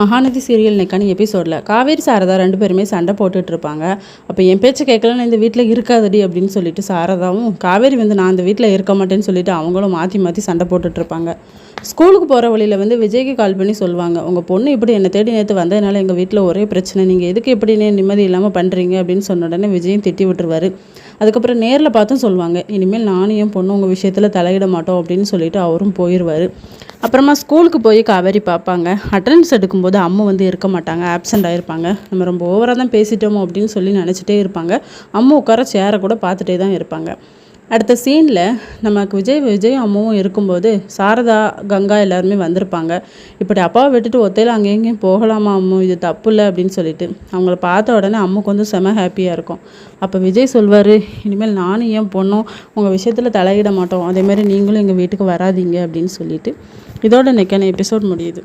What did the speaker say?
Mahanadi serial நெக்கான எபிசோடில் காவேரி சாரதா 2 பேருமே சண்டை போட்டுட்டு இருப்பாங்க. அப்போ என் பேச்சு கேட்கலன்னு இந்த வீட்டில் இருக்காதடி அப்படின்னு சொல்லிட்டு சாரதாவும், காவேரி நான் அந்த வீட்டில் இருக்க மாட்டேன்னு சொல்லிட்டு அவங்களும் மாற்றி மாற்றி சண்டை போட்டுட்டு இருப்பாங்க. ஸ்கூலுக்கு போகிற வழியில் விஜய்க்கு கால் பண்ணி சொல்லுவாங்க, உங்கள் பொண்ணு இப்படி என்னை தேடி நேற்று வந்ததுனால எங்கள் வீட்டில் ஒரே பிரச்சனை, நீங்கள் எதுக்கு இப்படி நிம்மதி இல்லாமல் பண்ணுறீங்க அப்படின்னு சொன்ன உடனே விஜயும் திட்டி விட்டுருவார். அதுக்கப்புறம் நேரில் பார்த்தும் சொல்லுவாங்க, இனிமேல் நானும் என் பொண்ணு உங்கள் விஷயத்தில் தலையிட மாட்டோம் அப்படின்னு சொல்லிட்டு அவரும் போயிடுவார். அப்புறமா ஸ்கூலுக்கு போய் காவேரி பார்ப்பாங்க. அட்டண்டன்ஸ் எடுக்கும்போது அம்மா இருக்க மாட்டாங்க, ஆப்சண்ட் ஆகிருப்பாங்க. நம்ம ரொம்ப ஓவராக தான் பேசிட்டோமோ அப்படின்னு சொல்லி நினச்சிட்டே இருப்பாங்க. அம்மா உட்கார சேரை கூட பார்த்துட்டே தான் இருப்பாங்க. அடுத்த சீனில் நமக்கு விஜயும் அம்மாவும் இருக்கும்போது சாரதா கங்கா எல்லாருமே வந்திருப்பாங்க. இப்படி அப்பாவை விட்டுட்டு ஒத்தையில் அங்கே எங்கேயும் போகலாமா அம்மா, இது தப்பு இல்லை அப்படின்னு சொல்லிட்டு அவங்கள பார்த்த உடனே அம்முக்கு செம ஹாப்பியாக இருக்கும். அப்போ விஜய் சொல்வார், இனிமேல் நானும் என் பொண்ணும் உங்கள் விஷயத்தில் தலையிட மாட்டோம், அதேமாதிரி நீங்களும் எங்கள் வீட்டுக்கு வராதீங்க அப்படின்னு சொல்லிட்டு இதோட நெக்கான எபிசோட் முடியுது.